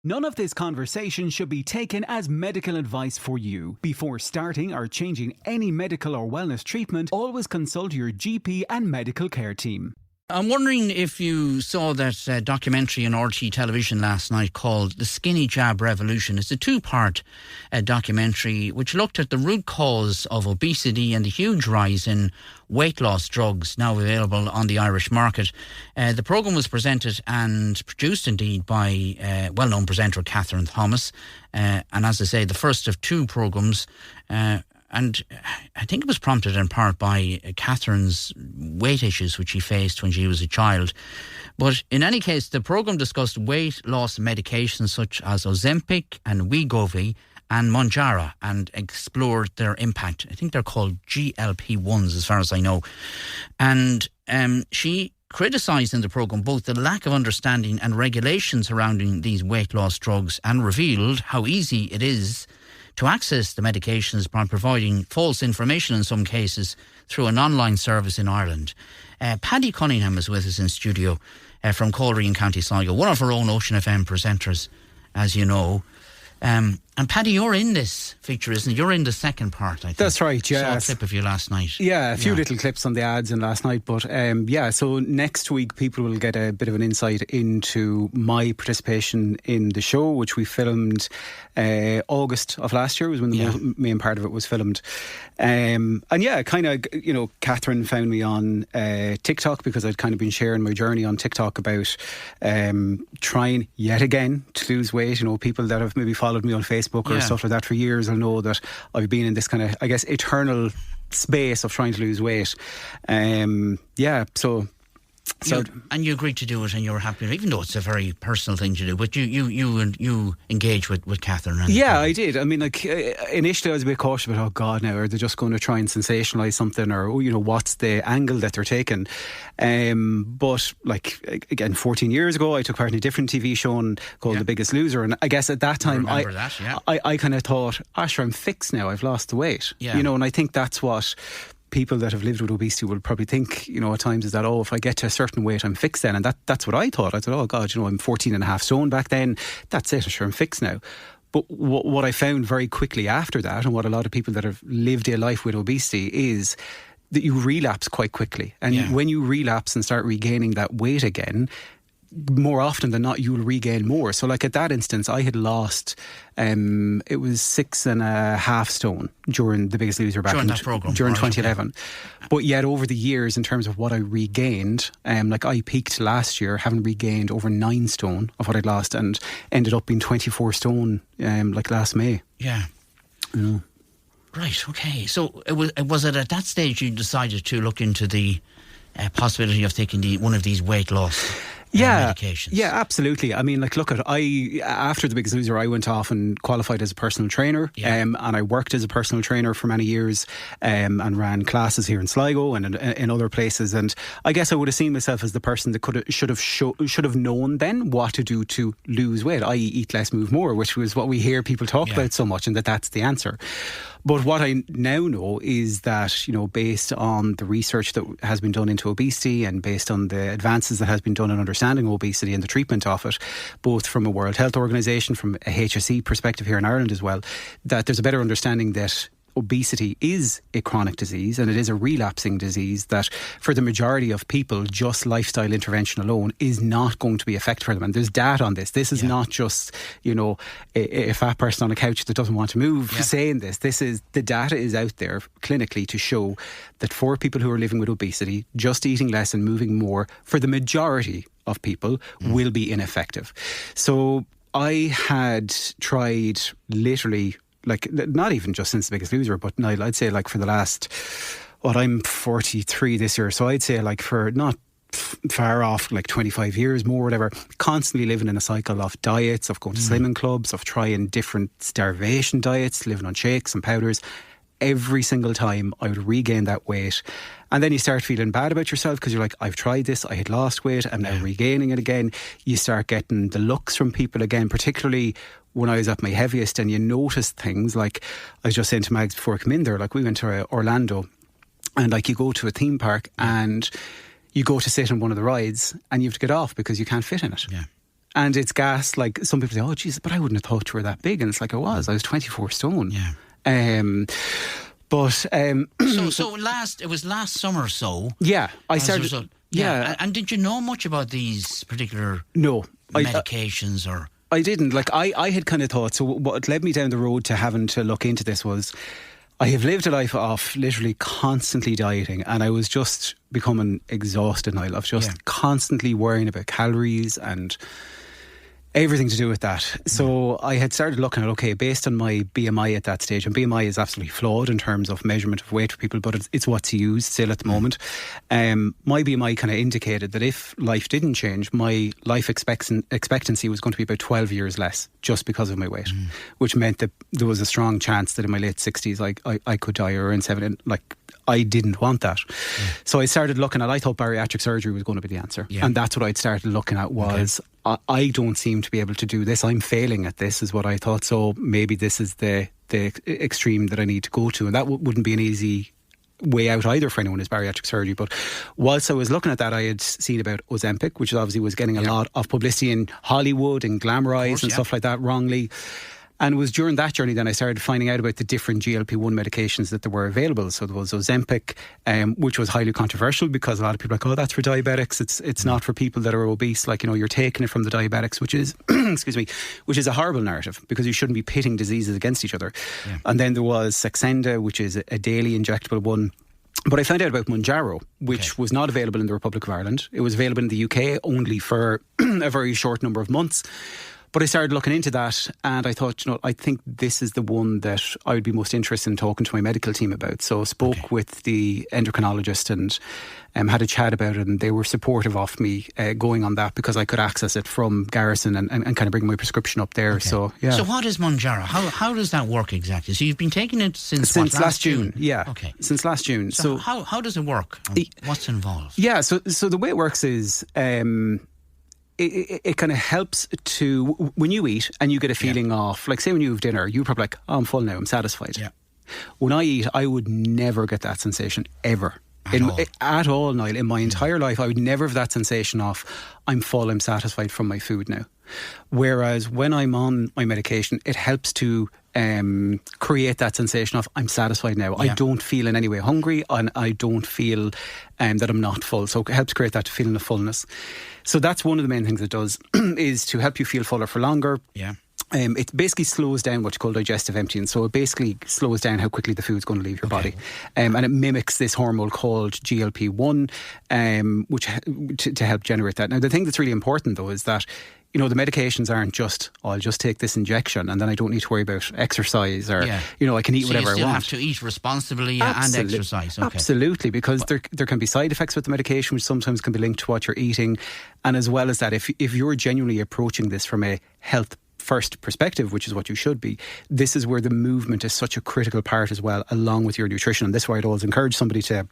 None of this conversation should be taken as medical advice for you. Before starting or changing any medical or wellness treatment, always consult your GP and medical care team. I'm wondering if you saw that documentary on RT television last night called The Skinny Jab Revolution. It's a two-part documentary which looked at the root cause of obesity and the huge rise in weight loss drugs now available on the Irish market. The programme was presented and produced indeed by well-known presenter Catherine Thomas. And as I say, the first of two programmes. And I think it was prompted in part by Catherine's weight issues which she faced when she was a child. But in any case, the programme discussed weight loss medications such as Ozempic and Wegovy and Mounjaro and explored their impact. I think they're called GLP-1s as far as I know. And she criticised in the programme both the lack of understanding and regulation surrounding these weight loss drugs and revealed how easy it is to access the medications by providing false information in some cases through an online service in Ireland. Paddy Cunningham is with us in studio from Coleraine in County Sligo, one of our own Ocean FM presenters, as you know. And Paddy, you're in this feature, isn't it? You're in the second part, I think. That's right, yeah. I saw a clip of you last night. Yeah, a few little clips on the ads and last night. But so next week people will get a bit of an insight into my participation in the show, which we filmed August of last year was when the main part of it was filmed. And yeah, kind of, you know, Catherine found me on TikTok because I'd kind of been sharing my journey on TikTok about trying yet again to lose weight. You know, people that have maybe followed me on Facebook or stuff like that for years will know that I've been in this kind of, I guess, eternal space of trying to lose weight. And you agreed to do it and you were happy, even though it's a very personal thing to do, but you engage with Catherine. I did. I mean, like, initially I was a bit cautious about, oh God, now are they just going to try and sensationalise something, or, you know, what's the angle that they're taking? But like, again, 14 years ago I took part in a different TV show called The Biggest Loser, and I guess at that time I kind of thought, sure, I'm fixed now, I've lost the weight, you know, and I think that's what people that have lived with obesity will probably think, you know, at times, is that, oh, if I get to a certain weight I'm fixed then. And that's what I thought. I thought, oh God, you know, I'm 14.5 stone back then, that's it, sure, I'm fixed now. But what I found very quickly after that, and what a lot of people that have lived a life with obesity, is that you relapse quite quickly. And when you relapse and start regaining that weight again, more often than not you will regain more. So like at that instance I had lost it was 6.5 stone during The Biggest Loser back during 2011. But yet over the years, in terms of what I regained, like I peaked last year having regained over 9 stone of what I'd lost, and ended up being 24 stone like last May. Yeah. You know. Right, okay. So was it at that stage you decided to look into the possibility of taking one of these weight loss medications? Yeah, absolutely. I mean, like, look, after The Biggest Loser, I went off and qualified as a personal trainer, and I worked as a personal trainer for many years, and ran classes here in Sligo and in other places. And I guess I would have seen myself as the person that should have known then what to do to lose weight, i.e. eat less, move more, which was what we hear people talk about so much, and that's the answer. But what I now know is that, you know, based on the research that has been done into obesity and based on the advances that has been done in understanding obesity and the treatment of it, both from a World Health Organisation, from a HSE perspective here in Ireland as well, that there's a better understanding that obesity is a chronic disease and it is a relapsing disease, that for the majority of people just lifestyle intervention alone is not going to be effective for them. And there's data on this. This is not just, you know, a fat person on a couch that doesn't want to move saying this. The data is out there clinically to show that for people who are living with obesity, just eating less and moving more for the majority of people will be ineffective. So I had tried literally, like, not even just since The Biggest Loser, but Niall, I'd say like for the last, I'm 43 this year, so I'd say like for not far off, like 25 years, more, whatever, constantly living in a cycle of diets, of going to slimming clubs, of trying different starvation diets, living on shakes and powders. Every single time I would regain that weight, and then you start feeling bad about yourself because you're like, I've tried this, I had lost weight, I'm now regaining it again. You start getting the looks from people again, particularly when I was at my heaviest, and you notice things like, I was just saying to Mags before I come in there, like we went to Orlando, and like you go to a theme park and you go to sit on one of the rides and you have to get off because you can't fit in it. And it's gas, like some people say, oh, Jesus, but I wouldn't have thought you were that big. And it's like, I was 24 stone. Yeah. It was last summer or so. Yeah, I started. Yeah. And did you know much about these particular medications or? I didn't. Like, I had kind of thought, so what led me down the road to having to look into this was, I have lived a life of literally constantly dieting, and I was just becoming exhausted, Niall, of just constantly worrying about calories and everything to do with that. So I had started looking at, okay, based on my BMI at that stage, and BMI is absolutely flawed in terms of measurement of weight for people, but it's what's used still at the moment. My BMI kind of indicated that if life didn't change, my life expectancy was going to be about 12 years less just because of my weight, which meant that there was a strong chance that in my late 60s I could die, or in 70, like I didn't want that. So I started looking at, I thought bariatric surgery was going to be the answer. And that's what I'd started looking at was, I don't seem to be able to do this. I'm failing at this, is what I thought. So maybe this is the extreme that I need to go to. And that wouldn't be an easy way out either for anyone who's bariatric surgery. But whilst I was looking at that, I had seen about Ozempic, which obviously was getting a lot of publicity in Hollywood and glamorised and stuff like that wrongly. And it was during that journey then I started finding out about the different GLP-1 medications that there were available. So there was Ozempic, which was highly controversial because a lot of people are like, oh, that's for diabetics. It's not for people that are obese. Like, you're taking it from the diabetics, which is, excuse me, which is a horrible narrative because you shouldn't be pitting diseases against each other. And then there was Saxenda, which is a daily injectable one. But I found out about Mounjaro, which was not available in the Republic of Ireland. It was available in the UK only for a very short number of months. But I started looking into that, and I thought, I think this is the one that I would be most interested in talking to my medical team about. So I spoke with the endocrinologist and had a chat about it, and they were supportive of me going on that because I could access it from Garrison and kind of bring my prescription up there. So, yeah. So what is Mounjaro? How does that work exactly? So you've been taking it since last June? Yeah. Okay. Since last June. So how does it work? What's involved? Yeah, so the way it works is it kind of helps to, when you eat and you get a feeling of, like, say when you have dinner, you're probably like, oh, I'm full now, I'm satisfied. Yeah. When I eat, I would never get that sensation ever. At all, Niall. In my entire life, I would never have that sensation of, I'm full, I'm satisfied from my food now. Whereas when I'm on my medication, it helps to create that sensation of, I'm satisfied now. I don't feel in any way hungry, and I don't feel that I'm not full. So it helps create that feeling of fullness. So that's one of the main things it does, is to help you feel fuller for longer. Yeah. It basically slows down what you call digestive emptying. So it basically slows down how quickly the food's going to leave your body. And it mimics this hormone called GLP-1, which to help generate that. Now, the thing that's really important, though, is that the medications aren't just, I'll just take this injection and then I don't need to worry about exercise or, I can eat whatever I want. You still have to eat responsibly and exercise. Okay. Absolutely, because there can be side effects with the medication, which sometimes can be linked to what you're eating. And as well as that, if you're genuinely approaching this from a health first perspective, which is what you should be, this is where the movement is such a critical part as well, along with your nutrition. And this is why I'd always encourage somebody to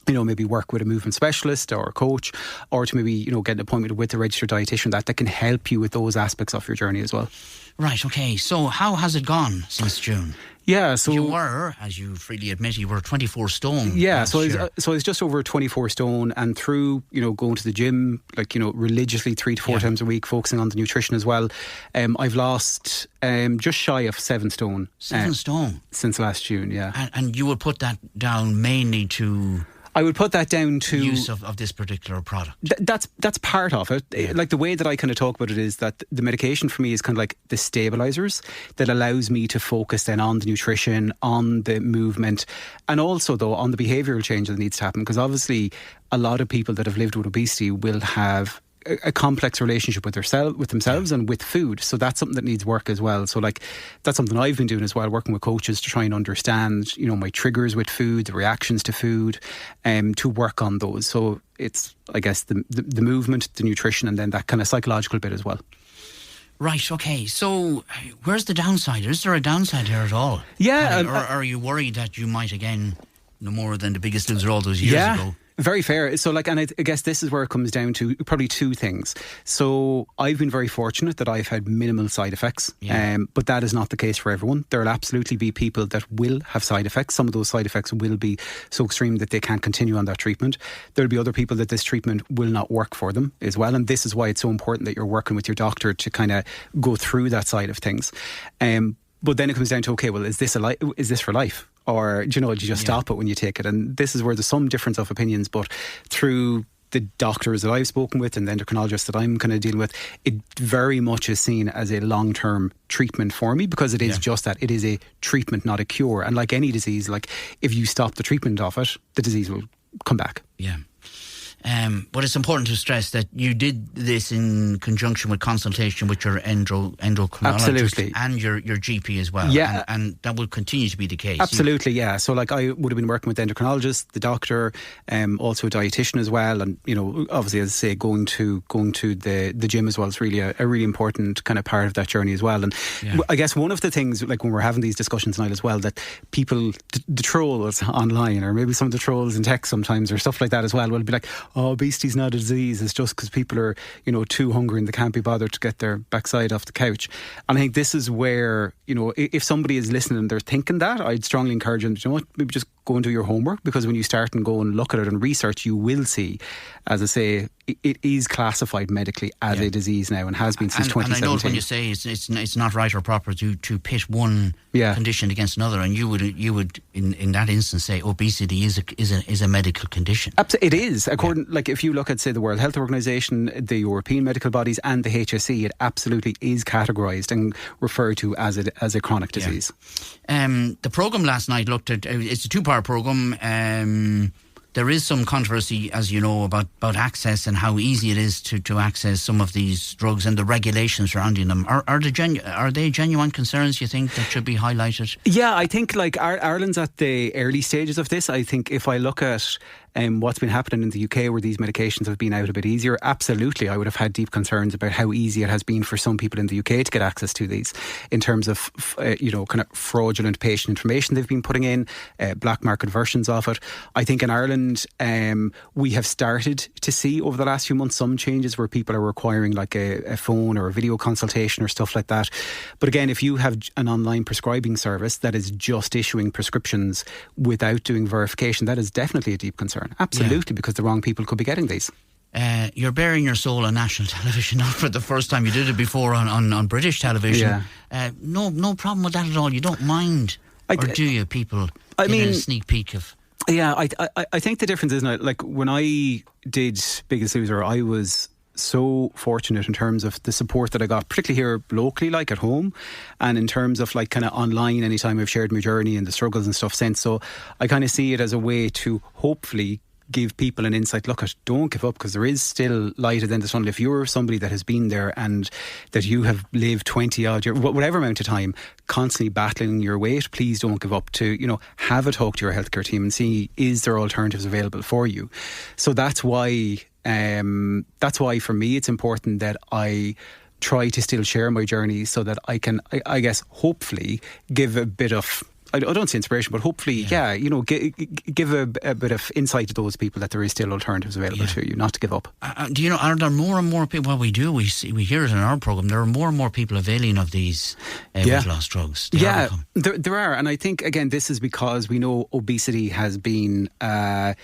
maybe work with a movement specialist or a coach, or to maybe, get an appointment with a registered dietitian that can help you with those aspects of your journey as well. Right, okay. So how has it gone since June? Yeah, so you were, as you freely admit, you were 24 stone. Yeah, so I was just over 24 stone, and through going to the gym, religiously 3 to 4 times a week, focusing on the nutrition as well. I've lost just shy of 7 stone. 7 stone since last June. Yeah, and you would put that down mainly to. I would put that down to use of this particular product. That's part of it. Yeah. Like the way that I kind of talk about it is that the medication for me is kind of like the stabilizers that allows me to focus then on the nutrition, on the movement, and also though on the behavioural change that needs to happen. Because obviously a lot of people that have lived with obesity will have a complex relationship with themselves and with food. So that's something that needs work as well. So that's something I've been doing as well, working with coaches to try and understand, my triggers with food, the reactions to food, to work on those. So it's, I guess, the movement, the nutrition, and then that kind of psychological bit as well. Right, okay. So where's the downside? Is there a downside here at all? Yeah. Or are you worried that you might again, no more than The Biggest Loser all those years ago? Very fair. So and I guess this is where it comes down to probably two things. So I've been very fortunate that I've had minimal side effects, but that is not the case for everyone. There will absolutely be people that will have side effects. Some of those side effects will be so extreme that they can't continue on that treatment. There'll be other people that this treatment will not work for them as well, and this is why it's so important that you're working with your doctor to kind of go through that side of things. But then it comes down to, okay, well, is this for life? Or, do you just stop it when you take it? And this is where there's some difference of opinions, but through the doctors that I've spoken with and the endocrinologists that I'm kind of dealing with, it very much is seen as a long-term treatment for me, because it is just that. It is a treatment, not a cure. And like any disease, like if you stop the treatment of it, the disease will come back. Yeah. But it's important to stress that you did this in conjunction with consultation with your endocrinologist. Absolutely. And your GP as well. Yeah. And that will continue to be the case. Absolutely, yeah. So I would have been working with the endocrinologist, the doctor, also a dietitian as well. And, obviously, as I say, going to the gym as well is really a really important kind of part of that journey as well. And I guess one of the things, like when we're having these discussions, Niall, as well, that people, the trolls online, or maybe some of the trolls in text sometimes, or stuff like that as well, will be like, oh, obesity's not a disease, it's just because people are, too hungry and they can't be bothered to get their backside off the couch. And I think this is where, if somebody is listening and they're thinking that, I'd strongly encourage them to, maybe just go and do your homework, because when you start and go and look at it and research, you will see, as I say, it is classified medically as a disease now, and has been since 2017. And I know when you say it's not right or proper to pit one condition against another, and you would in that instance say obesity is a medical condition. It is, according if you look at, say, the World Health Organization, the European medical bodies, and the HSE, it absolutely is categorised and referred to as a chronic disease. The programme last night looked at, it's a two-part programme. There is some controversy, as you know, about access and how easy it is to access some of these drugs and the regulations surrounding them. Are they genuine concerns, you think, that should be highlighted? Yeah, I think Ireland's at the early stages of this. I think if I look at what's been happening in the UK, where these medications have been out a bit easier, absolutely I would have had deep concerns about how easy it has been for some people in the UK to get access to these, in terms of kind of fraudulent patient information they've been putting in, black market versions of it. I think in Ireland we have started to see over the last few months some changes where people are requiring like a phone or a video consultation or stuff like that. But again, if you have an online prescribing service that is just issuing prescriptions without doing verification, that is definitely a deep concern. Absolutely, because the wrong people could be getting these. You're bearing your soul on national television, not for the first time. You did it before on British television. No problem with that at all. You don't mind, or do you? People, a sneak peek of. Yeah, I think the difference is, like when I did Biggest Loser, I was so fortunate in terms of the support that I got, particularly here locally, like at home, and in terms of like kind of online, anytime I've shared my journey and the struggles and stuff since. So I kind of see it as a way to hopefully give people an insight. Look, don't give up, because there is still light at the end of the tunnel. If you're somebody that has been there and that you have lived 20 odd years, whatever amount of time, constantly battling your weight, please don't give up. To have a talk to your healthcare team and see, is there alternatives available for you. So that's why for me it's important that I try to still share my journey, so that I can, I guess, hopefully give a bit of, I don't say inspiration, but hopefully, give a bit of insight to those people that there is still alternatives available to you, not to give up. Do you know, are there more and more people? Well, we hear it in our programme. There are more and more people availing of these weight loss drugs. There are, and I think again this is because we know obesity has been a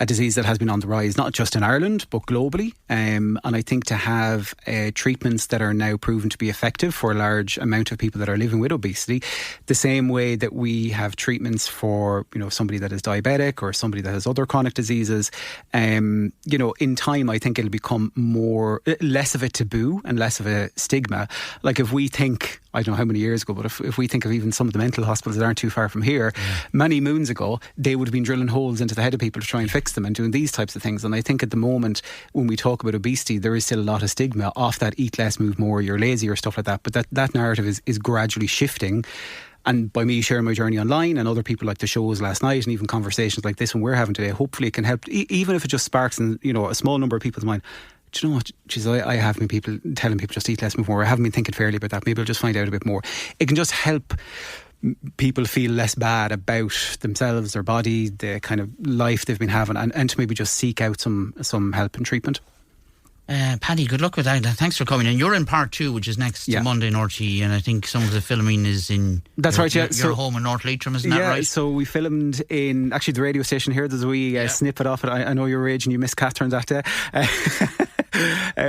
disease that has been on the rise, not just in Ireland, but globally. And I think to have treatments that are now proven to be effective for a large amount of people that are living with obesity, the same way that we have treatments for, somebody that is diabetic or somebody that has other chronic diseases, in time, I think it'll become less of a taboo and less of a stigma. Like if we think, I don't know how many years ago, but if we think of even some of the mental hospitals that aren't too far from here, many moons ago, they would have been drilling holes into the head of people to try and fix them and doing these types of things. And I think at the moment, when we talk about obesity, there is still a lot of stigma off that eat less, move more, you're lazy or stuff like that. But that narrative is gradually shifting. And by me sharing my journey online and other people like the shows last night and even conversations like this one we're having today, hopefully it can help, even if it just sparks in, a small number of people's mind. Do you know what? I have been telling people just eat less, move more. I haven't been thinking fairly about that. Maybe I'll just find out a bit more. It can just help people feel less bad about themselves, their body, the kind of life they've been having, and to maybe just seek out some help and treatment. Paddy, good luck with that. Thanks for coming. And you're in part 2, which is next Monday in RT, and I think some of the filming is in... That's right, yeah. Your home in North Leitrim, isn't that right? Yeah, so we filmed in, actually, the radio station here. There's a wee snippet off it. I know your age and you missed Catherine that day.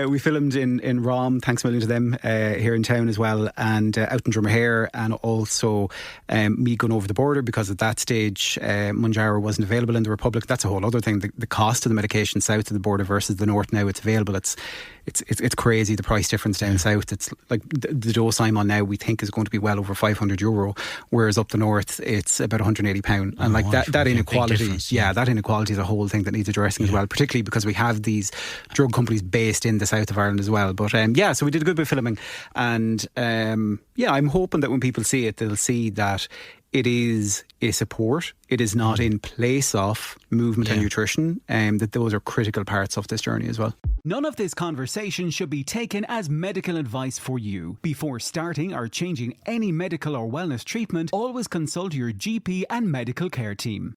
We filmed in Rom, thanks a million to them, here in town as well, and out in Dromahare, and also me going over the border, because at that stage Munjaro wasn't available in the Republic. That's a whole other thing. The cost of the medication south of the border versus the north, now it's available, it's crazy, the price difference down south. It's like the dose I'm on now we think is going to be well over €500, whereas up the north it's about £180. And like that inequality, that inequality is a whole thing that needs addressing as well, particularly because we have these drug companies based in the south of Ireland as well. But so we did a good bit of filming, and I'm hoping that when people see it, they'll see that it is a support. It is not in place of movement and nutrition, that those are critical parts of this journey as well. None of this conversation should be taken as medical advice for you. Before starting or changing any medical or wellness treatment, always consult your GP and medical care team.